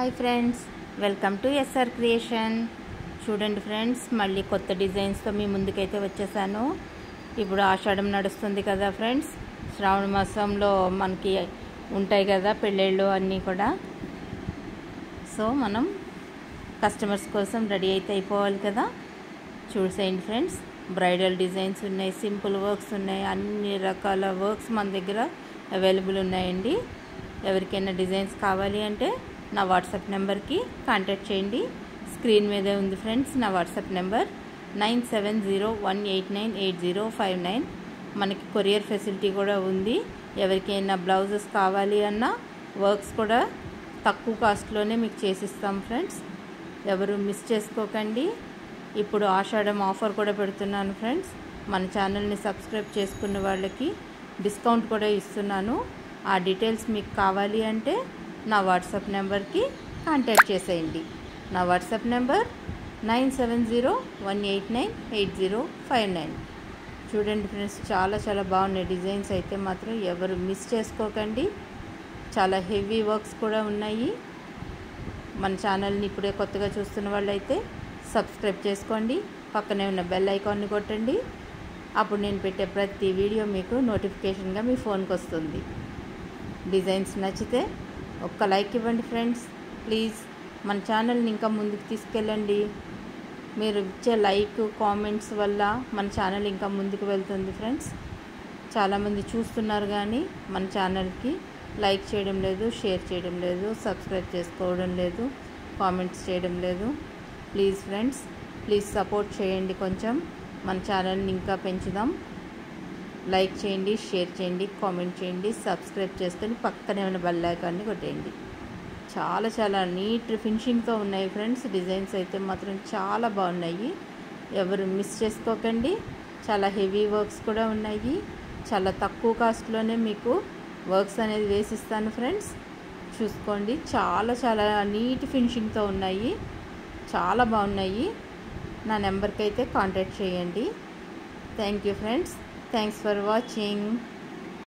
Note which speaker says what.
Speaker 1: Hi friends, welcome to SR creation. చూడండి friends, మళ్ళీ కొత్త డిజైన్స్తో మీ ముందుకైతే వచ్చేసాను. ఇప్పుడు ఆషాఢం నడుస్తుంది కదా ఫ్రెండ్స్, శ్రావణ మాసంలో మనకి ఉంటాయి కదా పెళ్ళిళ్ళు అన్నీ కూడా. సో మనం కస్టమర్స్ కోసం రెడీ అయితే అయిపోవాలి కదా. చూసేయండి ఫ్రెండ్స్, బ్రైడల్ డిజైన్స్ ఉన్నాయి, సింపుల్ వర్క్స్ ఉన్నాయి, అన్ని రకాల వర్క్స్ మన దగ్గర అవైలబుల్ ఉన్నాయండి. ఎవరికైనా డిజైన్స్ కావాలి అంటే నా వాట్సాప్ నెంబర్కి కాంటాక్ట్ చేయండి. స్క్రీన్ మీదే ఉంది ఫ్రెండ్స్ నా వాట్సాప్ నెంబర్ 9701898059. మనకి కొరియర్ ఫెసిలిటీ కూడా ఉంది. ఎవరికైనా బ్లౌజెస్ కావాలి అన్నా వర్క్స్ కూడా తక్కువ కాస్ట్లోనే మీకు చేసిస్తాం ఫ్రెండ్స్. ఎవరు మిస్ చేసుకోకండి. ఇప్పుడు ఆషాఢం ఆఫర్ కూడా పెడుతున్నాను ఫ్రెండ్స్. మన ఛానల్ని సబ్స్క్రైబ్ చేసుకున్న వాళ్ళకి డిస్కౌంట్ కూడా ఇస్తున్నాను. ఆ డీటెయిల్స్ మీకు కావాలి అంటే నా వాట్సాప్ నెంబర్కి కాంటాక్ట్ చేసేయండి. నా వాట్సాప్ నెంబర్ 9701898059. చూడండి ఫ్రెండ్స్, చాలా చాలా బాగున్నాయి డిజైన్స్ అయితే మాత్రం ఎవరు మిస్ చేసుకోకండి. చాలా హెవీ వర్క్స్ కూడా ఉన్నాయి. మన ఛానల్ని ఇప్పుడే కొత్తగా చూస్తున్న వాళ్ళైతే సబ్స్క్రైబ్ చేసుకోండి. పక్కనే ఉన్న బెల్ ఐకాన్ని కొట్టండి. అప్పుడు నేను పెట్టే ప్రతి వీడియో మీకు నోటిఫికేషన్గా మీ ఫోన్కి వస్తుంది. డిజైన్స్ నచ్చితే ఒక్క లైక్ ఇవ్వండి ఫ్రెండ్స్ ప్లీజ్. మన ఛానల్ని ఇంకా ముందుకు తీసుకెళ్ళండి. మీరు ఇచ్చే లైక్ కామెంట్స్ వల్ల మన ఛానల్ ఇంకా ముందుకు వెళ్తుంది ఫ్రెండ్స్. చాలామంది చూస్తున్నారు కానీ మన ఛానల్కి లైక్ చేయడం లేదు, షేర్ చేయడం లేదు, సబ్స్క్రైబ్ చేసుకోవడం లేదు, కామెంట్స్ చేయడం లేదు. ప్లీజ్ ఫ్రెండ్స్, ప్లీజ్ సపోర్ట్ చేయండి. కొంచెం మన ఛానల్ని ఇంకా పెంచుదాం. లైక్ చేయండి, షేర్ చేయండి, కామెంట్ చేయండి, సబ్స్క్రైబ్ చేసుకొని పక్కనే ఉన్న బెల్ ఐకాన్ని కొట్టేయండి. చాలా చాలా నీట్ ఫినిషింగ్తో ఉన్నాయి ఫ్రెండ్స్. డిజైన్స్ అయితే మాత్రం చాలా బాగున్నాయి. ఎవరు మిస్ చేసుకోకండి. చాలా హెవీ వర్క్స్ కూడా ఉన్నాయి. చాలా తక్కువ కాస్ట్లోనే మీకు వర్క్స్ అనేది వేసిస్తాను ఫ్రెండ్స్. చూసుకోండి, చాలా చాలా నీట్ ఫినిషింగ్తో ఉన్నాయి. చాలా బాగున్నాయి. నా నెంబర్కి అయితే కాంటాక్ట్ చేయండి. Thank you friends. Thanks for watching.